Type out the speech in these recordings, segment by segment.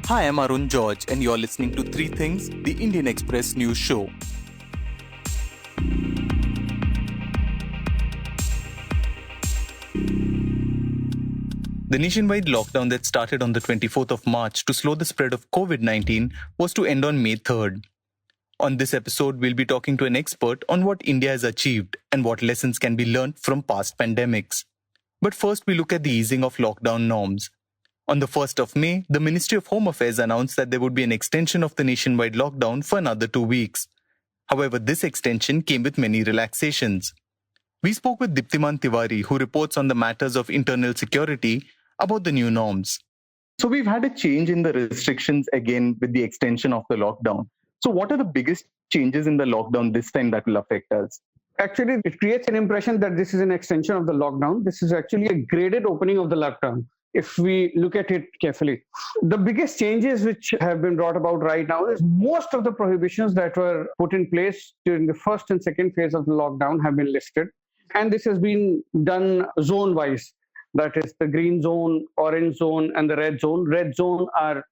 Hi, I'm Arun George, and you're listening to Three Things, the Indian Express News Show. The nationwide lockdown that started on the 24th of March to slow the spread of COVID-19 was to end on May 3rd. On this episode, we'll be talking to an expert on what India has achieved and what lessons can be learned from past pandemics. But first, we look at the easing of lockdown norms. On the 1st of May, the Ministry of Home Affairs announced that there would be an extension of the nationwide lockdown for another 2 weeks. However, this extension came with many relaxations. We spoke with Diptiman Tiwari, who reports on the matters of internal security, about the new norms. So we've had a change in the restrictions again with the extension of the lockdown. So what are the biggest changes in the lockdown this time that will affect us? Actually, it creates an impression that this is an extension of the lockdown. This is actually a graded opening of the lockdown, if we look at it carefully. The biggest changes which have been brought about right now is most of the prohibitions that were put in place during the first and second phase of the lockdown have been lifted. And this has been done zone-wise. That is the green zone, orange zone, and the red zone. Red zone are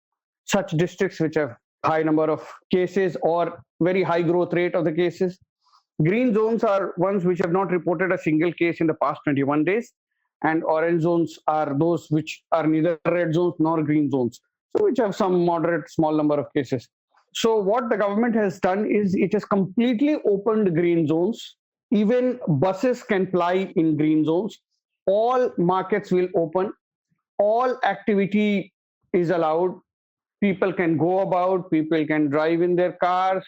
such districts which have high number of cases or very high growth rate of the cases. Green zones are ones which have not reported a single case in the past 21 days. And orange zones are those which are neither red zones nor green zones, so which have some moderate small number of cases. So what the government has done is it has completely opened green zones. Even buses can ply in green zones. All markets will open. All activity is allowed. People can go about. People can drive in their cars.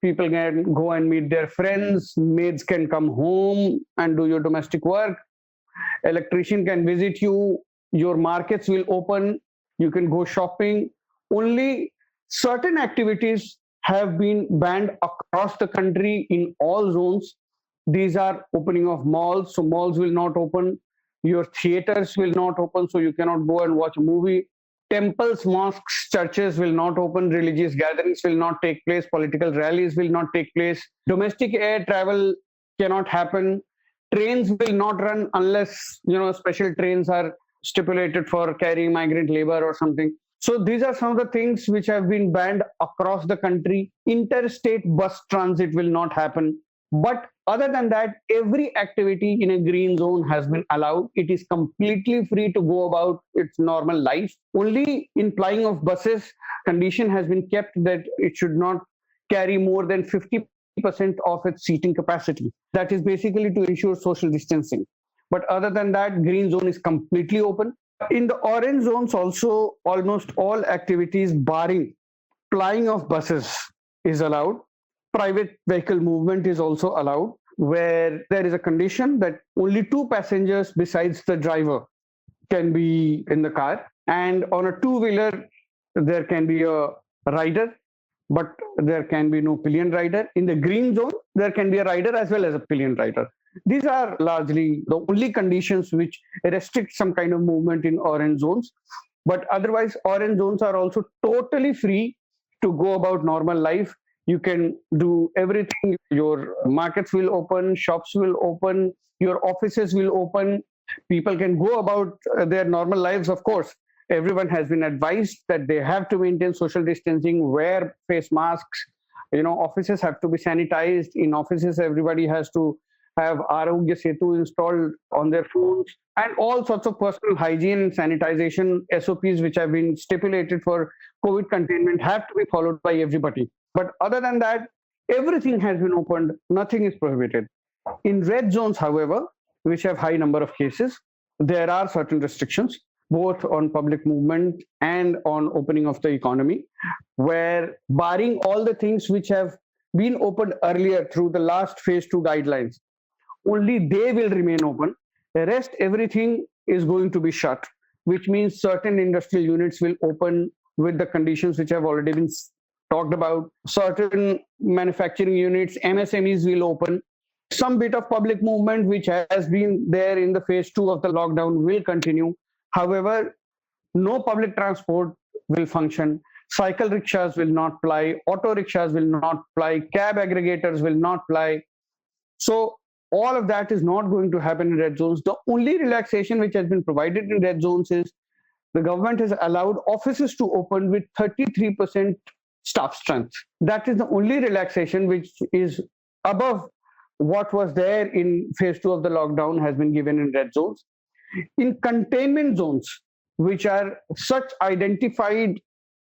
People can go and meet their friends. Maids can come home and do your domestic work. Electrician can visit you. Your markets will open. You can go shopping. Only certain activities have been banned across the country in all zones. These are opening of malls, so malls will not open. Your theaters will not open, so you cannot go and watch a movie. Temples, mosques, churches will not open. Religious gatherings will not take place. Political rallies will not take place. Domestic air travel cannot happen. Trains will not run unless special trains are stipulated for carrying migrant labor or something. So these are some of the things which have been banned across the country. Interstate bus transit will not happen. But other than that, every activity in a green zone has been allowed. It is completely free to go about its normal life. Only in plying of buses, condition has been kept that it should not carry more than 50% of its seating capacity. That is basically to ensure social distancing. But other than that, green zone is completely open. In the orange zones also, almost all activities barring plying of buses is allowed. Private vehicle movement is also allowed, where there is a condition that only two passengers besides the driver can be in the car. And on a two-wheeler, there can be a rider, but there can be no pillion rider. In the green zone, there can be a rider as well as a pillion rider. These are largely the only conditions which restrict some kind of movement in orange zones. But otherwise, orange zones are also totally free to go about normal life. You can do everything. Your markets will open, shops will open, your offices will open. People can go about their normal lives. Of course, everyone has been advised that they have to maintain social distancing, wear face masks. Offices have to be sanitized. In offices, everybody has to have Arogya Setu installed on their phones, and all sorts of personal hygiene and sanitization SOPs which have been stipulated for COVID containment have to be followed by everybody. But other than that, everything has been opened. Nothing is prohibited. In red zones, however, which have high number of cases, there are certain restrictions, both on public movement and on opening of the economy, where barring all the things which have been opened earlier through the last phase 2 guidelines, only they will remain open. The rest, everything is going to be shut, which means certain industrial units will open with the conditions which have already been talked about. Certain manufacturing units, MSMEs will open. Some bit of public movement which has been there in the phase 2 of the lockdown will continue. However, no public transport will function. Cycle rickshaws will not ply. Auto rickshaws will not ply. Cab aggregators will not ply. So all of that is not going to happen in red zones. The only relaxation which has been provided in red zones is the government has allowed offices to open with 33% staff strength. That is the only relaxation which is above what was there in phase 2 of the lockdown has been given in red zones. In containment zones, which are such identified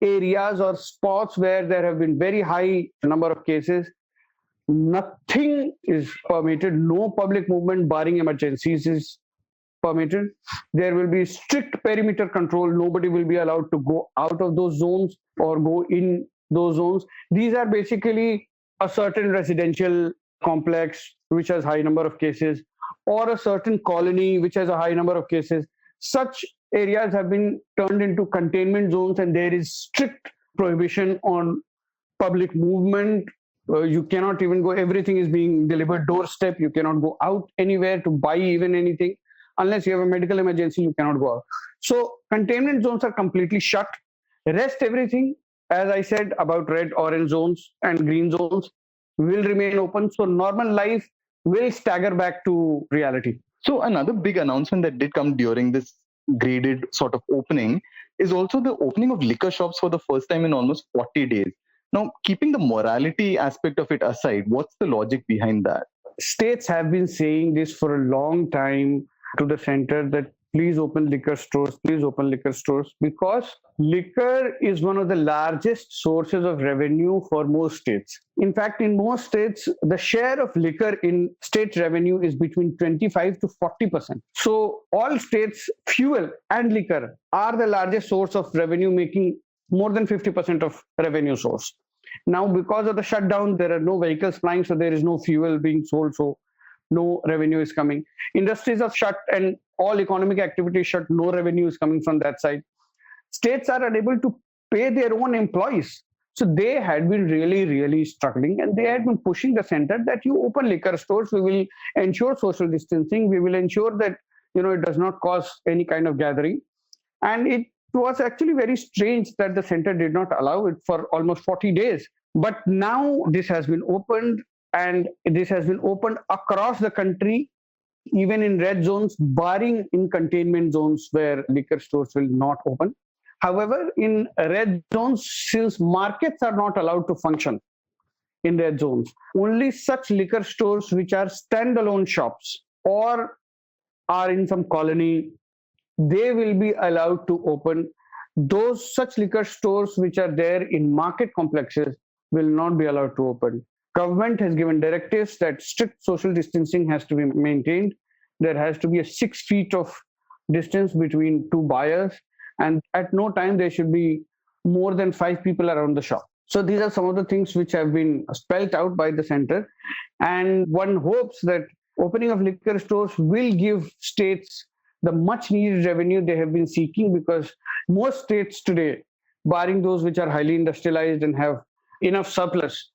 areas or spots where there have been very high number of cases, nothing is permitted. No public movement barring emergencies is permitted. There will be strict perimeter control. Nobody will be allowed to go out of those zones or go in those zones. These are basically a certain residential complex which has high number of cases, or a certain colony which has a high number of cases. Such areas have been turned into containment zones, and there is strict prohibition on public movement. You cannot even go, everything is being delivered doorstep. You cannot go out anywhere to buy even anything. Unless you have a medical emergency, you cannot go out. So containment zones are completely shut. Rest everything, as I said about red, orange zones and green zones, will remain open. So normal life will stagger back to reality. So another big announcement that did come during this graded sort of opening is also the opening of liquor shops for the first time in almost 40 days. Now, keeping the morality aspect of it aside, what's the logic behind that? States have been saying this for a long time to the center that please open liquor stores, because liquor is one of the largest sources of revenue for most states. In fact, in most states, the share of liquor in state revenue is between 25 to 40%. So all states, fuel and liquor are the largest source of revenue, making more than 50% of revenue source. Now, because of the shutdown, there are no vehicles flying, so there is no fuel being sold, so no revenue is coming. Industries are shut and all economic activity is shut, no revenue is coming from that side. States are unable to pay their own employees. So they had been really, really struggling, and they had been pushing the center that you open liquor stores, we will ensure social distancing, we will ensure that it does not cause any kind of gathering. And it was actually very strange that the center did not allow it for almost 40 days. But now this has been opened, and this has been opened across the country, even in red zones, barring in containment zones where liquor stores will not open. However, in red zones, since markets are not allowed to function in red zones, only such liquor stores which are standalone shops or are in some colony, they will be allowed to open. Those such liquor stores which are there in market complexes will not be allowed to open. Government has given directives that strict social distancing has to be maintained. There has to be a 6 feet of distance between two buyers, and at no time there should be more than 5 people around the shop. So these are some of the things which have been spelled out by the center, and one hopes that opening of liquor stores will give states the much needed revenue they have been seeking, because most states today, barring those which are highly industrialized and have enough surplus,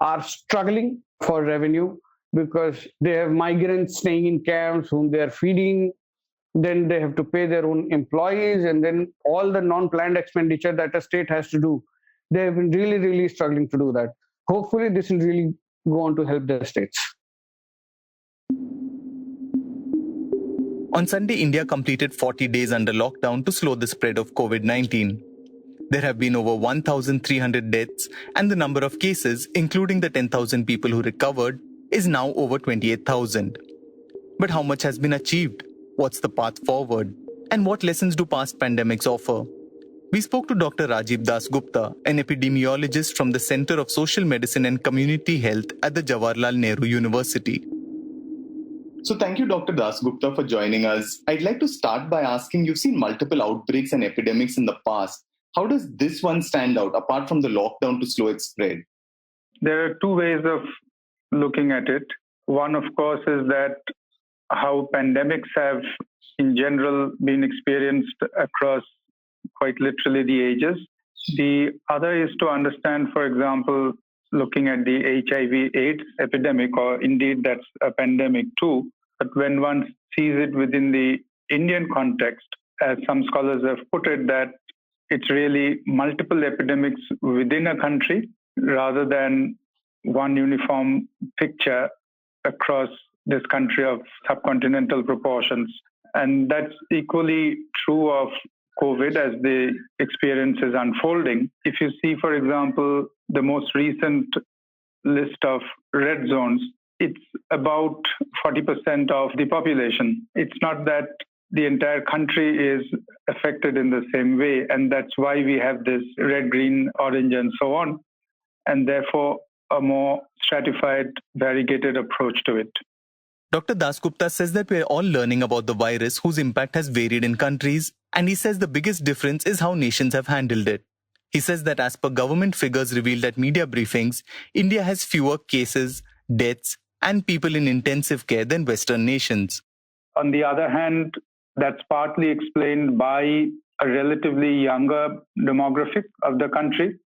are struggling for revenue because they have migrants staying in camps whom they are feeding. Then they have to pay their own employees, and then all the non-planned expenditure that a state has to do. They have been really, really struggling to do that. Hopefully, this will really go on to help the states. On Sunday, India completed 40 days under lockdown to slow the spread of COVID-19. There have been over 1,300 deaths, and the number of cases, including the 10,000 people who recovered, is now over 28,000. But how much has been achieved? What's the path forward? And what lessons do past pandemics offer? We spoke to Dr. Rajiv Das Gupta, an epidemiologist from the Center of Social Medicine and Community Health at the Jawaharlal Nehru University. So thank you, Dr. Das Gupta, for joining us. I'd like to start by asking, you've seen multiple outbreaks and epidemics in the past. How does this one stand out, apart from the lockdown to slow its spread? There are two ways of looking at it. One, of course, is that how pandemics have, in general, been experienced across quite literally the ages. The other is to understand, for example, looking at the HIV/AIDS epidemic, or indeed that's a pandemic too. But when one sees it within the Indian context, as some scholars have put it, that it's really multiple epidemics within a country rather than one uniform picture across this country of subcontinental proportions. And that's equally true of COVID as the experience is unfolding. If you see, for example, the most recent list of red zones, it's about 40% of the population. It's not that the entire country is affected in the same way, and that's why we have this red, green, orange, and so on, and therefore a more stratified, variegated approach to it. Dr. Dasgupta says that we're all learning about the virus whose impact has varied in countries, and he says the biggest difference is how nations have handled it. He says that as per government figures revealed at media briefings, India has fewer cases, deaths, and people in intensive care than Western nations. On the other hand, that's partly explained by a relatively younger demographic of the country.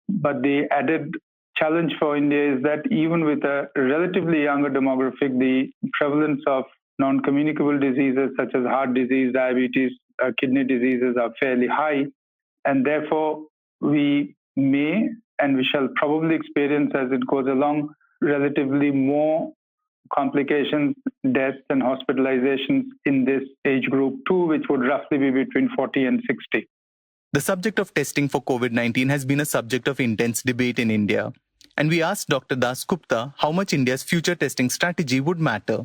But the added challenge for India is that even with a relatively younger demographic, the prevalence of non-communicable diseases such as heart disease, diabetes, kidney diseases are fairly high. And therefore, we may and we shall probably experience as it goes along relatively more complications, deaths, and hospitalizations in this age group too, which would roughly be between 40 and 60. The subject of testing for COVID-19 has been a subject of intense debate in India. And we asked Dr. Dasgupta how much India's future testing strategy would matter.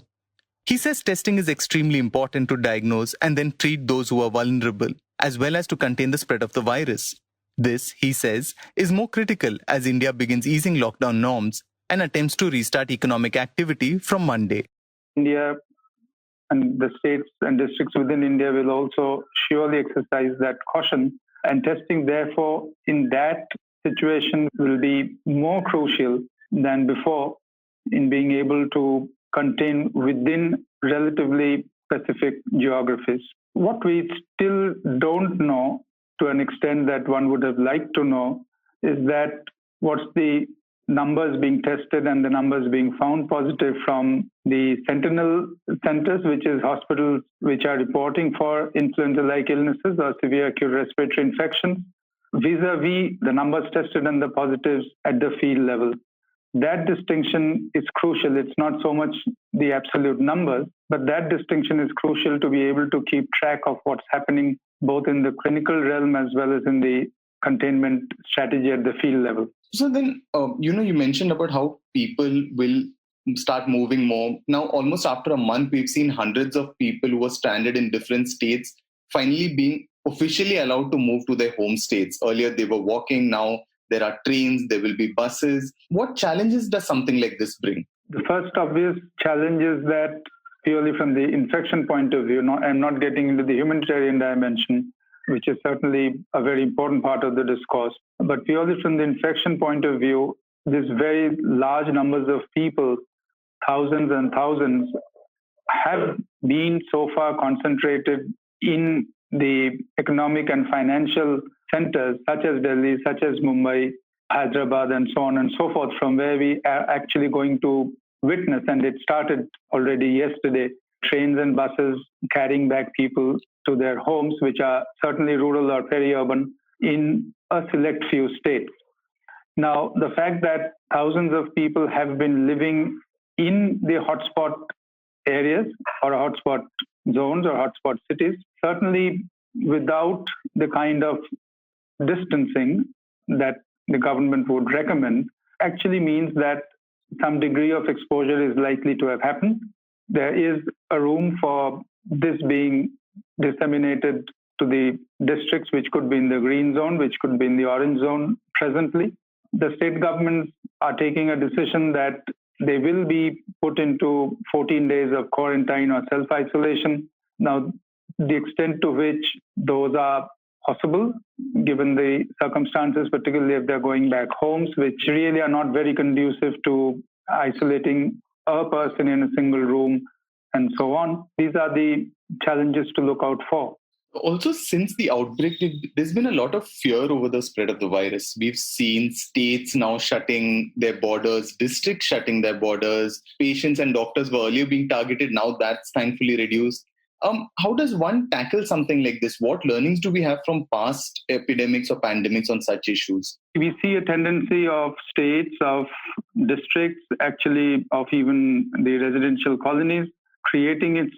He says testing is extremely important to diagnose and then treat those who are vulnerable, as well as to contain the spread of the virus. This, he says, is more critical as India begins easing lockdown norms and attempts to restart economic activity from Monday. India and the states and districts within India will also surely exercise that caution. And testing, therefore, in that situation will be more crucial than before in being able to contain within relatively specific geographies. What we still don't know to an extent that one would have liked to know is that what's the numbers being tested and the numbers being found positive from the sentinel centers, which is hospitals which are reporting for influenza-like illnesses or severe acute respiratory infections, vis-a-vis the numbers tested and the positives at the field level. That distinction is crucial. It's not so much the absolute numbers, but that distinction is crucial to be able to keep track of what's happening both in the clinical realm as well as in the containment strategy at the field level. So then, you mentioned about how people will start moving more. Now, almost after a month, we've seen hundreds of people who were stranded in different states finally being officially allowed to move to their home states. Earlier, they were walking. Now, there are trains, there will be buses. What challenges does something like this bring? The first obvious challenge is that purely from the infection point of view, I'm not getting into the humanitarian dimension, which is certainly a very important part of the discourse. But purely from the infection point of view, these very large numbers of people, thousands and thousands, have been so far concentrated in the economic and financial centers such as Delhi, such as Mumbai, Hyderabad, and so on and so forth, from where we are actually going to witness, and it started already yesterday, trains and buses carrying back people to their homes, which are certainly rural or peri-urban, in a select few states. Now, the fact that thousands of people have been living in the hotspot areas or hotspot zones or hotspot cities, certainly without the kind of distancing that the government would recommend, actually means that some degree of exposure is likely to have happened. There is a room for this being disseminated to the districts which could be in the green zone, which could be in the orange zone presently. The state governments are taking a decision that they will be put into 14 days of quarantine or self-isolation. Now, the extent to which those are possible, given the circumstances, particularly if they're going back homes, which really are not very conducive to isolating a person in a single room and so on. These are the challenges to look out for. Also, since the outbreak, there's been a lot of fear over the spread of the virus. We've seen states now shutting their borders, districts shutting their borders. Patients and doctors were earlier being targeted. Now that's thankfully reduced. How does one tackle something like this? What learnings do we have from past epidemics or pandemics on such issues? We see a tendency of states, of districts, actually of even the residential colonies, creating its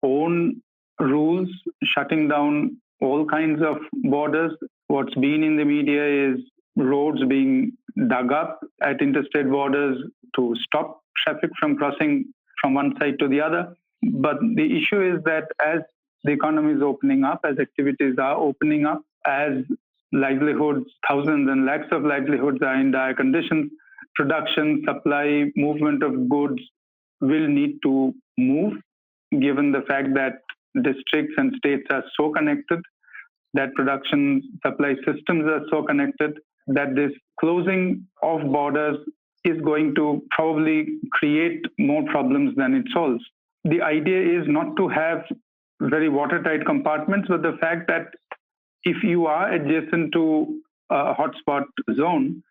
own rules, shutting down all kinds of borders. What's been in the media is roads being dug up at interstate borders to stop traffic from crossing from one side to the other. But the issue is that as the economy is opening up, as activities are opening up, as livelihoods, thousands and lakhs of livelihoods are in dire conditions, production, supply, movement of goods will need to move, given the fact that districts and states are so connected, that production supply systems are so connected, that this closing of borders is going to probably create more problems than it solves. The idea is not to have very watertight compartments, but the fact that if you are adjacent to a hotspot zone,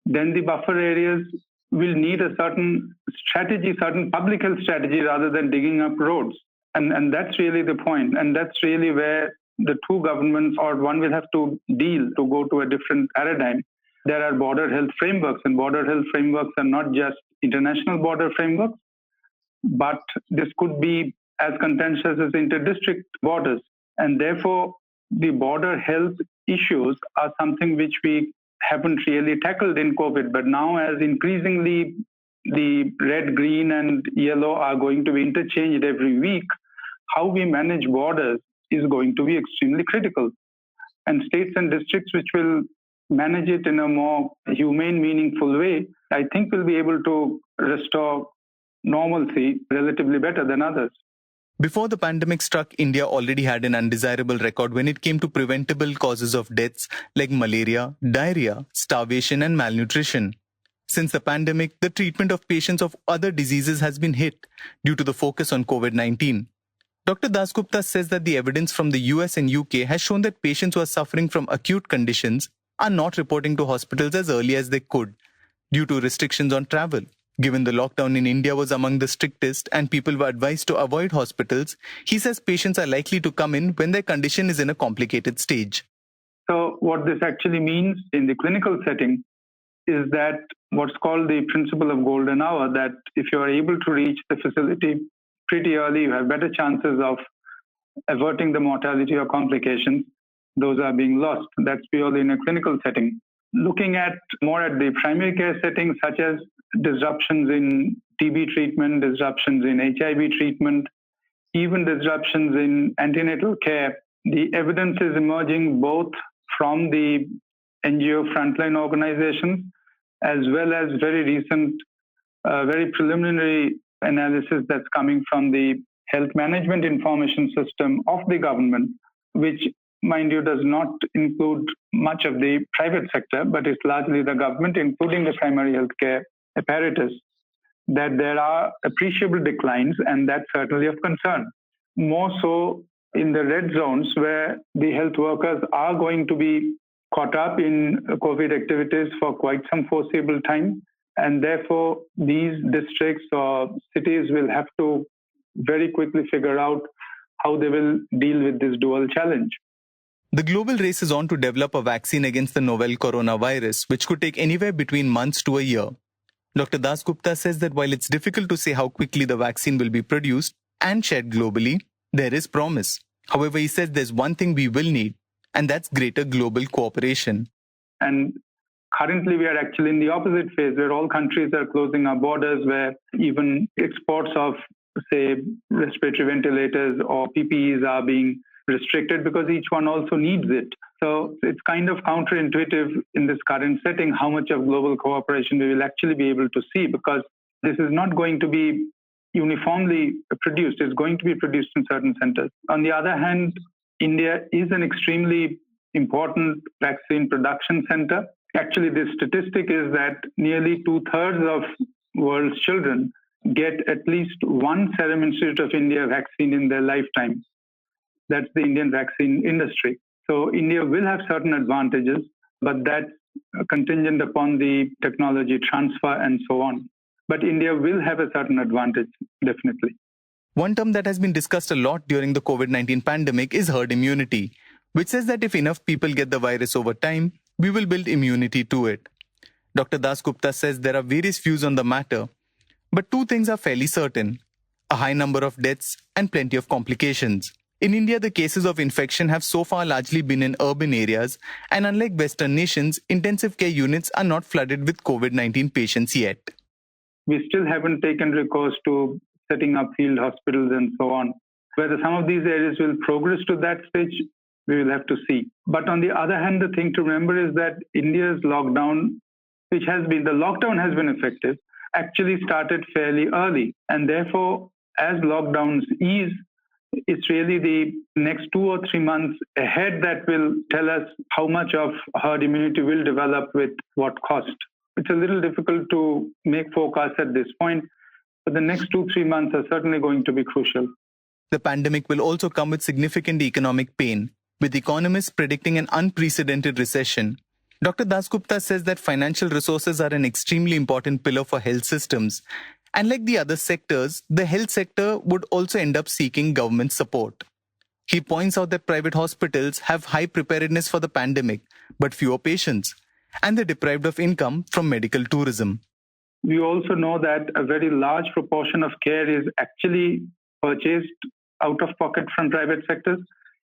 then the buffer areas will need a certain strategy, certain public health strategy, rather than digging up roads. And that's really the point. And that's really where the two governments, or one, will have to deal to go to a different paradigm. There are border health frameworks, and border health frameworks are not just international border frameworks, but this could be as contentious as inter-district borders. And therefore, the border health issues are something which we haven't really tackled in COVID. But now, as increasingly the red, green, and yellow are going to be interchanged every week, how we manage borders is going to be extremely critical. And states and districts which will manage it in a more humane, meaningful way, I think will be able to restore normalcy relatively better than others. Before the pandemic struck, India already had an undesirable record when it came to preventable causes of deaths like malaria, diarrhea, starvation, and malnutrition. Since the pandemic, the treatment of patients of other diseases has been hit due to the focus on COVID-19. Dr. Dasgupta says that the evidence from the US and UK has shown that patients who are suffering from acute conditions are not reporting to hospitals as early as they could due to restrictions on travel. Given the lockdown in India was among the strictest and people were advised to avoid hospitals, he says patients are likely to come in when their condition is in a complicated stage. So what this actually means in the clinical setting is that what's called the principle of golden hour, that if you are able to reach the facility pretty early, you have better chances of averting the mortality or complications. Those are being lost. That's purely in a clinical setting. Looking at more at the primary care setting, such as disruptions in TB treatment, disruptions in HIV treatment, even disruptions in antenatal care, the evidence is emerging both from the NGO frontline organizations as well as very recent, very preliminary analysis that's coming from the health management information system of the government, which, mind you, does not include much of the private sector, but it's largely the government, including the primary healthcare apparatus, that there are appreciable declines, and that's certainly of concern. More so in the red zones, where the health workers are going to be caught up in COVID activities for quite some foreseeable time. And therefore, these districts or cities will have to very quickly figure out how they will deal with this dual challenge. The global race is on to develop a vaccine against the novel coronavirus, which could take anywhere between months to a year. Dr. Dasgupta says that while it's difficult to say how quickly the vaccine will be produced and shared globally, there is promise. However, he says there's one thing we will need, and that's greater global cooperation. And currently, we are actually in the opposite phase, where all countries are closing our borders, where even exports of, say, respiratory ventilators or PPEs are being restricted because each one also needs it. So it's kind of counterintuitive in this current setting how much of global cooperation we will actually be able to see, because this is not going to be uniformly produced. It's going to be produced in certain centers. On the other hand, India is an extremely important vaccine production center. Actually, the statistic is that nearly 2/3 of world's children get at least one Serum Institute of India vaccine in their lifetime. That's the Indian vaccine industry. So India will have certain advantages, but that's contingent upon the technology transfer and so on. But India will have a certain advantage, definitely. One term that has been discussed a lot during the COVID-19 pandemic is herd immunity, which says that if enough people get the virus over time, we will build immunity to it. Dr. Dasgupta says there are various views on the matter, but two things are fairly certain: a high number of deaths and plenty of complications. In India, the cases of infection have so far largely been in urban areas, and unlike Western nations, intensive care units are not flooded with COVID-19 patients yet. We still haven't taken recourse to setting up field hospitals and so on. Whether some of these areas will progress to that stage, we will have to see. But on the other hand, the thing to remember is that India's lockdown, the lockdown has been effective, actually started fairly early. And therefore, as lockdowns ease, it's really the next 2 or 3 months ahead that will tell us how much of herd immunity will develop with what cost. It's a little difficult to make forecasts at this point, but the next 2-3 months are certainly going to be crucial. The pandemic will also come with significant economic pain, with economists predicting an unprecedented recession. Dr. Dasgupta says that financial resources are an extremely important pillar for health systems. And like the other sectors, the health sector would also end up seeking government support. He points out that private hospitals have high preparedness for the pandemic, but fewer patients, and they're deprived of income from medical tourism. We also know that a very large proportion of care is actually purchased out of pocket from private sectors.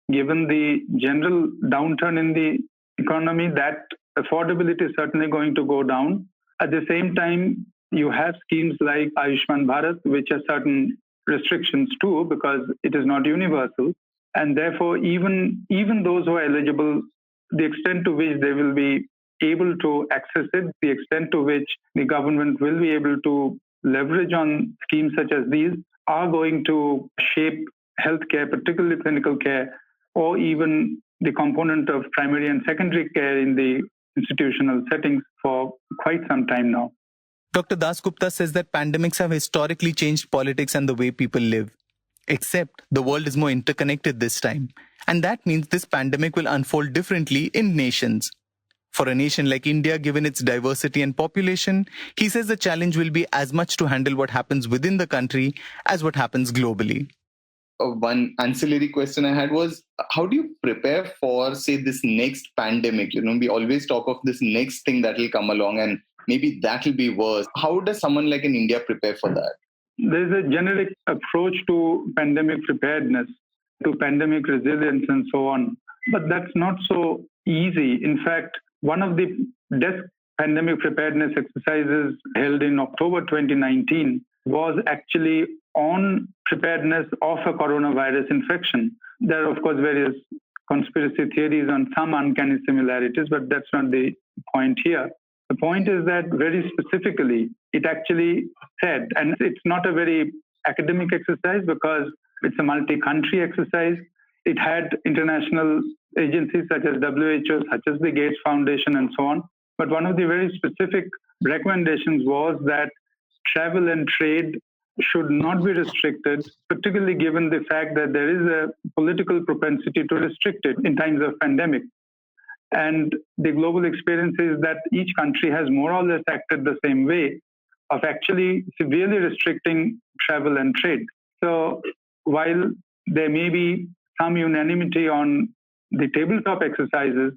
Given the general downturn in the economy, that affordability is certainly going to go down. At the same time, you have schemes like Ayushman Bharat, which have certain restrictions too, because it is not universal. And therefore, even those who are eligible, the extent to which they will be able to access it, the extent to which the government will be able to leverage on schemes such as these, are going to shape healthcare, particularly clinical care, or even the component of primary and secondary care in the institutional settings for quite some time now. Dr. Dasgupta says that pandemics have historically changed politics and the way people live. Except the world is more interconnected this time. And that means this pandemic will unfold differently in nations. For a nation like India, given its diversity and population, he says the challenge will be as much to handle what happens within the country as what happens globally. One ancillary question I had was, how do you prepare for, say, this next pandemic? We always talk of this next thing that will come along and maybe that will be worse. How does someone like in India prepare for that? There's a generic approach to pandemic preparedness, to pandemic resilience and so on. But that's not so easy. In fact, one of the desk pandemic preparedness exercises held in October 2019 was actually on preparedness of a coronavirus infection. There are, of course, various conspiracy theories on some uncanny similarities, but that's not the point here. The point is that very specifically, it actually said, and it's not a very academic exercise because it's a multi-country exercise. It had international agencies such as WHO, such as the Gates Foundation and so on. But one of the very specific recommendations was that travel and trade should not be restricted, particularly given the fact that there is a political propensity to restrict it in times of pandemic. And the global experience is that each country has more or less acted the same way of actually severely restricting travel and trade. So while there may be some unanimity on the tabletop exercises,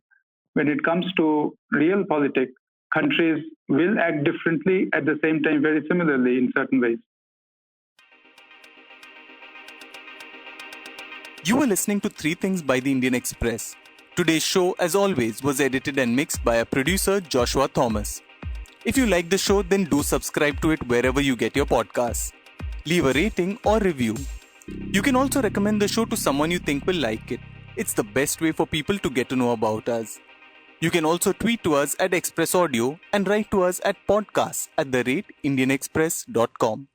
when it comes to real politics, countries will act differently, at the same time very similarly in certain ways. You were listening to 3 Things by the Indian Express. Today's show, as always, was edited and mixed by our producer, Joshua Thomas. If you like the show, then do subscribe to it wherever you get your podcasts. Leave a rating or review. You can also recommend the show to someone you think will like it. It's the best way for people to get to know about us. You can also tweet to us at Express Audio and write to us at podcasts@indianexpress.com.